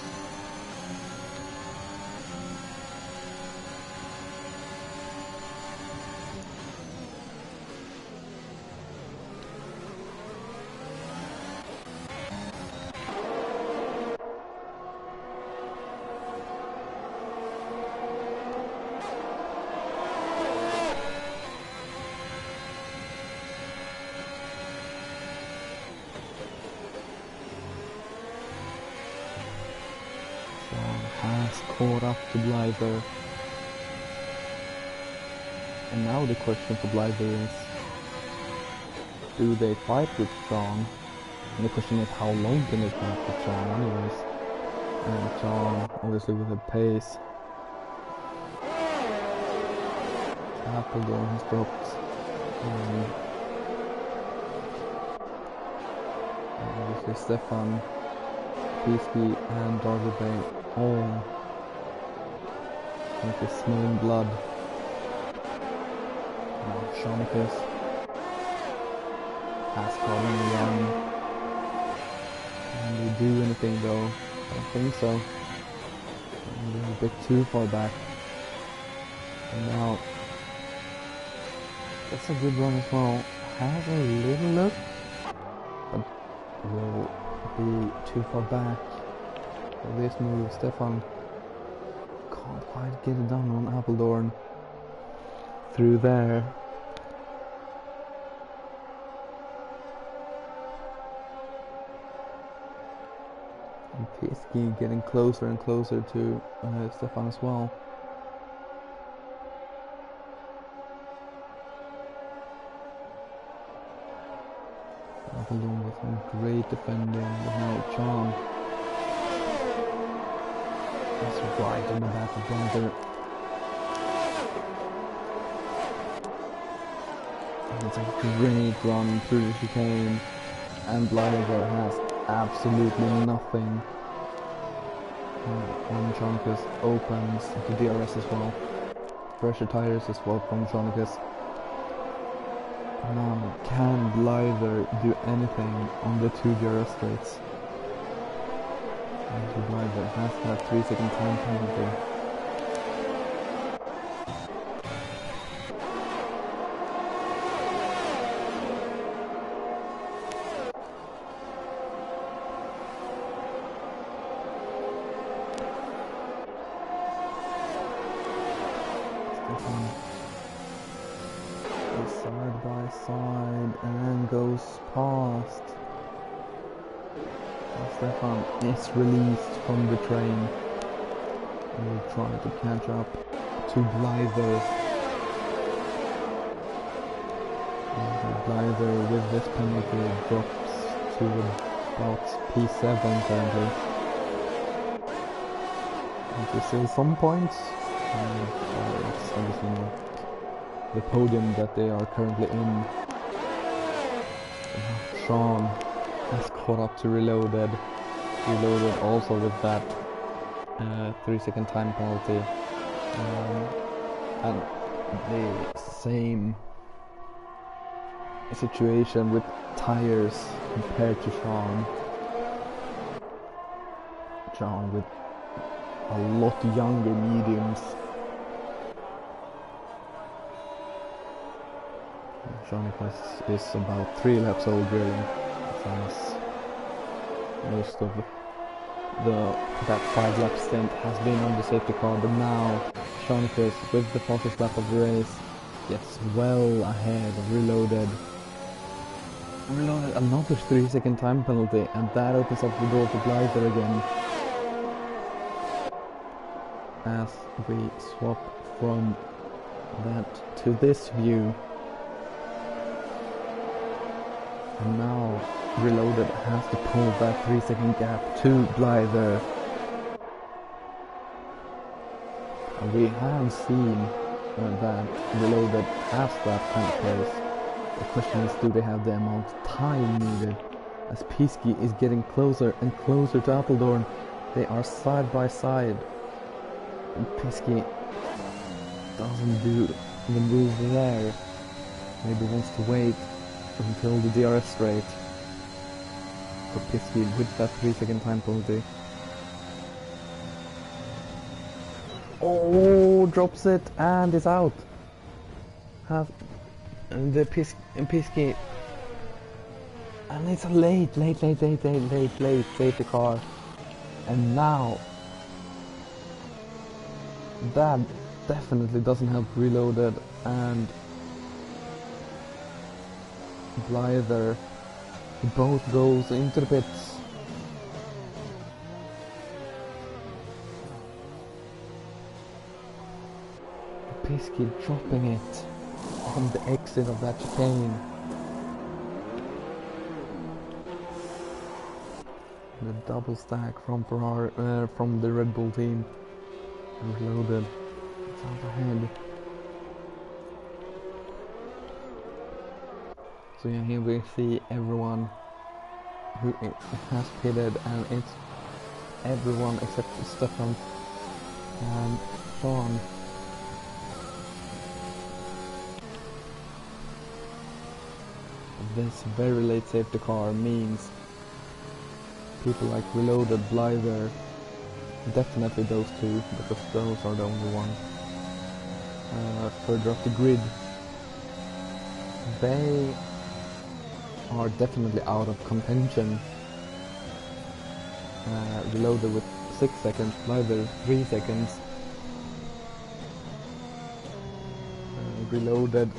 Caught up to Blyther. And now the question for Blyther is, do they fight with Sean? And the question is, how long can they fight with Sean anyways? And Sean, obviously with the pace. Appledorn has dropped. Obviously Stefan, Pisky and Derby Bay all like a smelling blood. Now Shanicus has caught anyone. Can they do anything though? I don't think so. They're a bit too far back. And now that's a good run as well. Has a little look, but will be too far back. For this move, Stefan can't quite get it done on Appledorn through there. And Pisky getting closer and closer to Stefan as well. Balloon with some great defending, but now John is right in the back of Blanker. And it's a great run through the chicane, and Blanker has absolutely nothing. And Jonicus opens the DRS as well. Pressure tires as well from Jonicus. Now, can Blyther do anything on the 2 DRS straights? And Blyther has that 3-second time penalty. Side by side and goes past. Stefan is released from the train and will try to catch up to Blyther. Blyther with this penalty drops to about P7 currently. And there's still some points. It's obviously not the podium that they are currently in. Sean has caught up to Reloaded. Reloaded also with that 3-second time penalty. And the same situation with tires compared to Sean. Sean with a lot younger mediums. Jonicus is about 3 laps old really, since most of that 5 lap stint has been on the safety car, but now Jonicus with the fastest lap of the race gets well ahead of Reloaded. Reloaded another 3-second time penalty, and that opens up the door to Blyther again. As we swap from that to this view. And now Reloaded has to pull that 3-second gap to Blyther. And we have seen that Reloaded has that kind of pace. The question is, do they have the amount of time needed? As Pisky is getting closer and closer to Appledorn, they are side by side. And Pisky doesn't do the move there. Maybe wants to wait until the DRS straight for Pisky with that 3-second time penalty. Oh, drops it and is out. Have the Pisky, and it's a late safety car, and now that definitely doesn't help Reloaded, and Blyther both goes into the pits. Pisky dropping it on the exit of that chicane. The double stack from Ferrari, from the Red Bull team. Reloaded. It's out ahead. So yeah, here we see everyone who has pitted, and it's everyone except Stefan and Sean. This very late safety car means people like Reloaded, Blyther, definitely those two, because those are the only ones further up the grid. They are definitely out of contention. Reloaded with 6 seconds, Blyther 3 seconds. Reloaded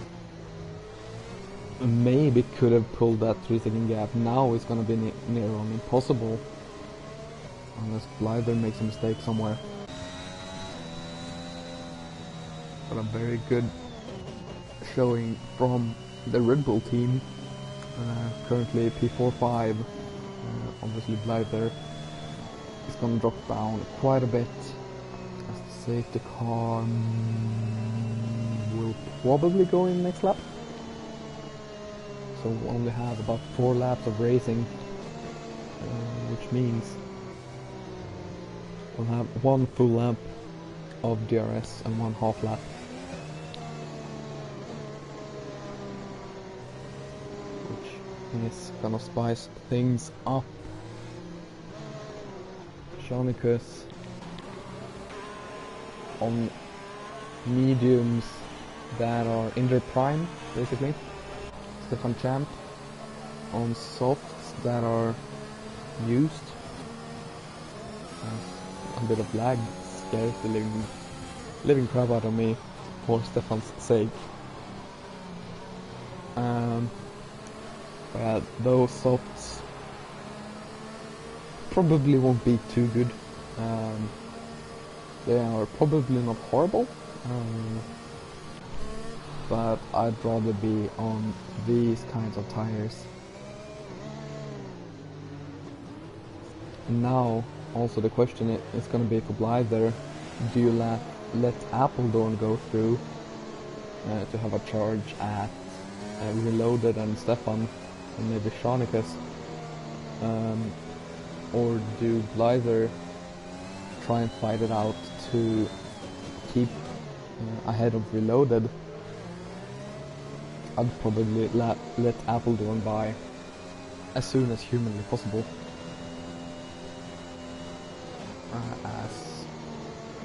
maybe could have pulled that 3-second gap. Now it's gonna be near on impossible. unless Blyther makes a mistake somewhere. But a very good showing from the Red Bull team. Currently P45. Obviously Blyther is gonna drop down quite a bit as the safety car will probably go in next lap. So we'll only have about 4 laps of racing, which means we'll have 1 full lap of DRS and 1 half lap. Which is gonna spice things up. Shonicus on mediums that are in their prime, basically. Stefan Champ on softs that are used. A bit of lag scares the living crap out of me for Stefan's sake. But those softs probably won't be too good. They are probably not horrible, but I'd rather be on these kinds of tires. And now, also the question is going to be for Blyther, do you let Appledorn go through to have a charge at Reloaded and Stefan and maybe Shonicus, or do Blyther try and fight it out to keep ahead of Reloaded? I'd probably let Appledorn by as soon as humanly possible, as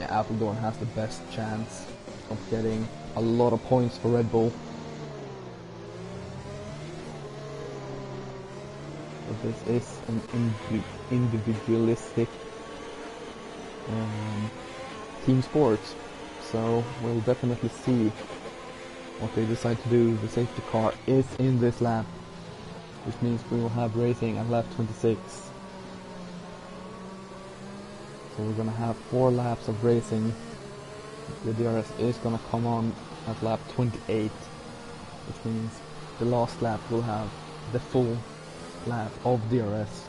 Appledorn has the best chance of getting a lot of points for Red Bull. But this is an individualistic team sport, so we'll definitely see what they decide to do. The safety car is in this lap, which means we will have racing at lap 26. So we're gonna have 4 laps of racing. The DRS is gonna come on at lap 28, which means the last lap will have the full lap of DRS.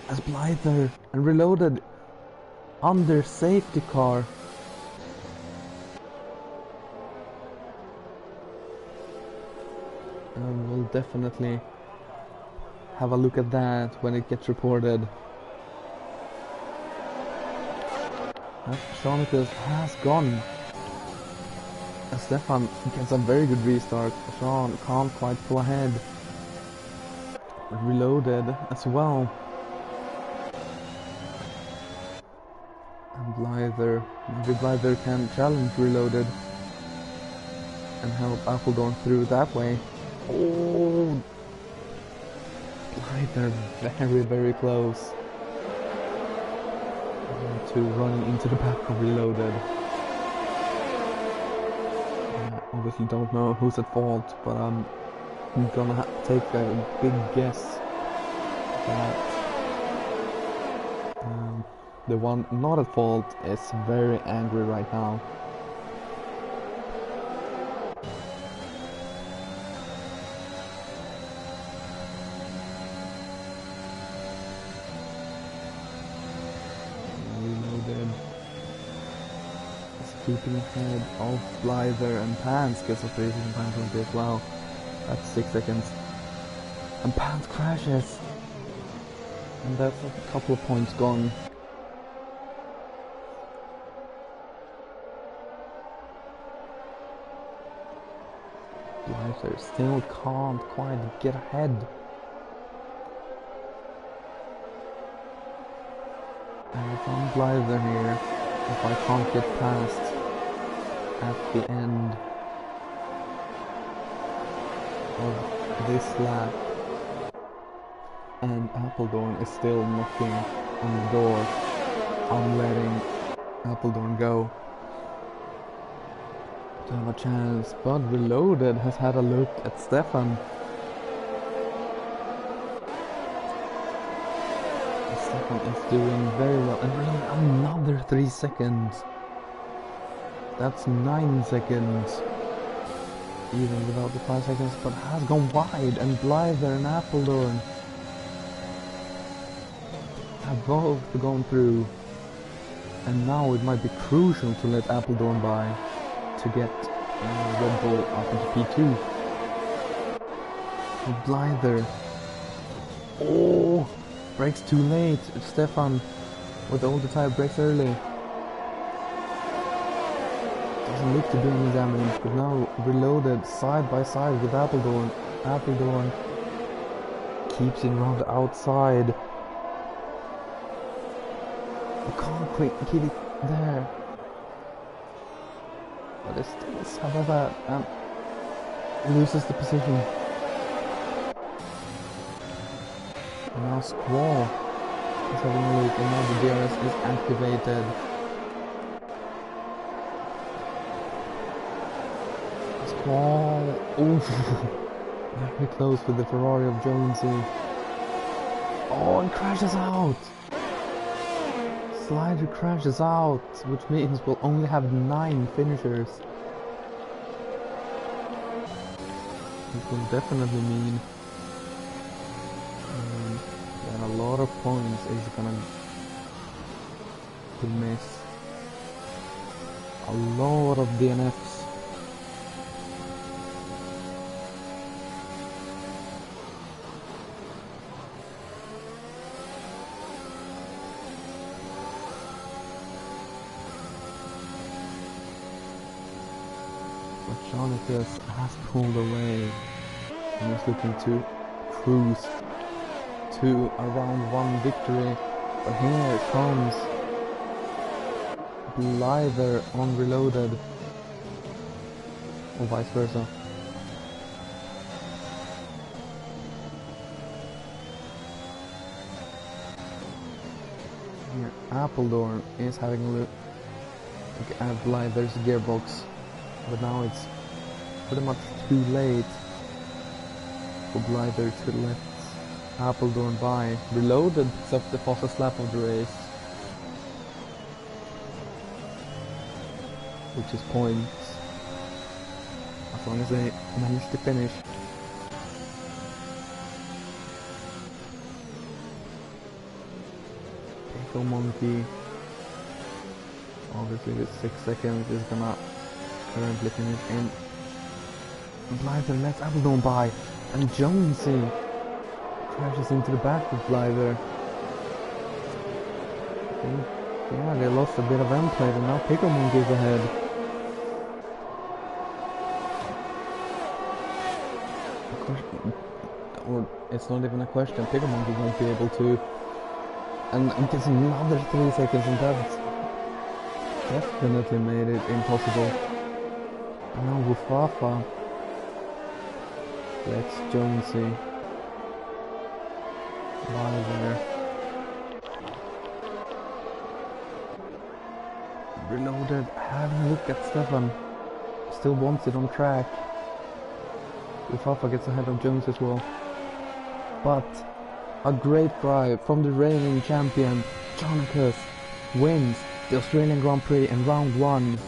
As Blyther and Reloaded under safety car. And we'll definitely have a look at that when it gets reported. Shonicus has gone. And Stefan gets a very good restart. Sean can't quite pull ahead. Reloaded as well. And Blyther, maybe Blyther can challenge Reloaded and help Appledorn through that way. Oh, Blyther very, very close to running into the back of Reloaded. Obviously don't know who's at fault, but I'm gonna take a big guess that the one not at fault is very angry right now. Reloaded is keeping ahead of Blyther, and Pants gets a racing time penalty as well. That's 6 seconds. And Pants crashes. And that's a couple of points gone. Blyther still can't quite get ahead. And if I'm Blyther here, if I can't get past at the end of this lap, and Appledorn is still knocking on the door, I'm letting Appledorn go. to have a chance, but Reloaded has had a look at Stefan. Stefan is doing very well, and Reloaded another 3 seconds. That's 9 seconds. Even without the 5 seconds, but has gone wide, and Blyther and Appledorn have both gone through. And now it might be crucial to let Appledorn by to get Red Bull up into P2. Blyther. Oh! Brakes too late. Stefan with all the tire brakes early. Doesn't look to do any damage, but now Reloaded side by side with Appledorn. Appledorn keeps it around the outside. You can't quick keep it there. But it's still some of that and loses the position. And now Squall is having a look, and now the DRS is activated. Squall, oof, very close with the Ferrari of Jonesy. Oh, and crashes out. Slider crashes out, which means we'll only have 9 finishers. This will definitely mean that a lot of points is gonna to miss. A lot of DNFs. Jonicus has pulled away and is looking to cruise to a round 1 victory, but here comes Blyther on Reloaded, or vice versa. Here Appledorn is having a look at Blyther's gearbox, but now it's pretty much too late for Blyther to let Appledorn by. Reloaded picks up the fastest lap of the race, which is points, as long as they manage to finish. Pickle Monkey, obviously with 6 seconds, is gonna currently finish in. Blyther lets Appledorn by, and Jonesy crashes into the back of Blyther. I think, yeah, they lost a bit of end plate, and now Pickle Monkey is ahead. Or it's not even a question, Pickle Monkey won't be able to. And gets another 3 seconds, and that's definitely made it impossible. And now Wufafa lets Jonesy lie there. Reloaded, having a look at Stefan, still wants it on track. Wufafa gets ahead of Jones as well. But a great drive from the reigning champion, Jonicus, wins the Australian Grand Prix in round 1.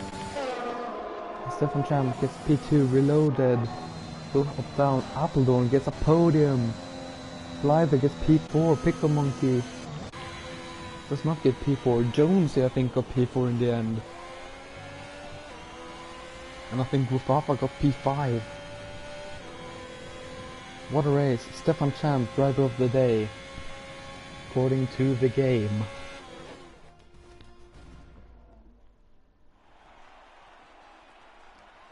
Stefan Champ gets P2, Reloaded goes up down, Appledorn gets a podium, Blyther gets P4, Pickle Monkey does not get P4, Jonesy I think got P4 in the end, and I think Wufafa got P5. What a race. Stefan Champ, driver of the day, according to the game.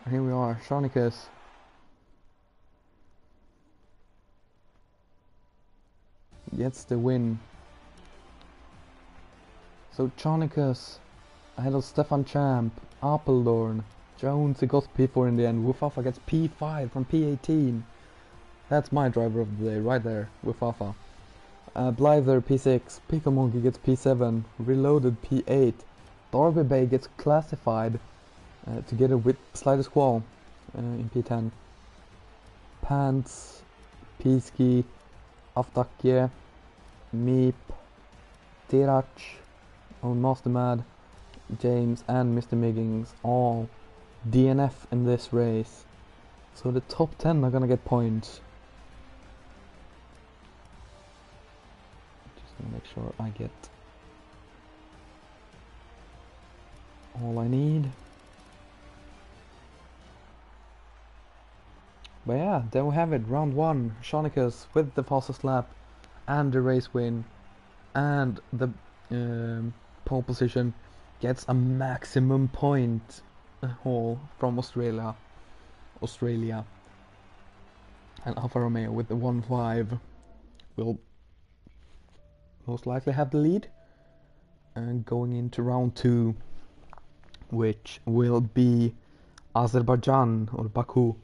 And here we are, Jonicus gets the win. So Jonicus ahead of Stefan Champ, Appledorn, Jones got P4 in the end, Wufafa gets P5 from P18. That's my driver of the day right there, Wufafa. Blyther P6, Pickle Monkey gets P7, Reloaded P8, Darby Bay gets classified, together with Slider Squall in P10. Pants, Peasky, Aftakje, Meep, Tirach, Own Mastermad, James and Mr. Miggins all DNF in this race. So the top 10 are gonna get points. Just gonna make sure I get all I need. But yeah, there we have it, round 1. Shonicus with the fastest lap and the race win and the pole position gets a maximum point haul from Australia. And Alfa Romeo with the 1.5 will most likely have the lead. And going into round 2, which will be Azerbaijan or Baku.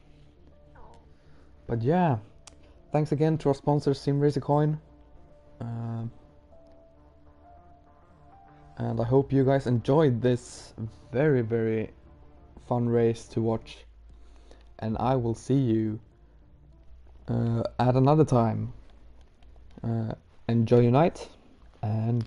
But yeah, thanks again to our sponsor Simracer Coin. And I hope you guys enjoyed this very, very fun race to watch. And I will see you at another time. Enjoy your night and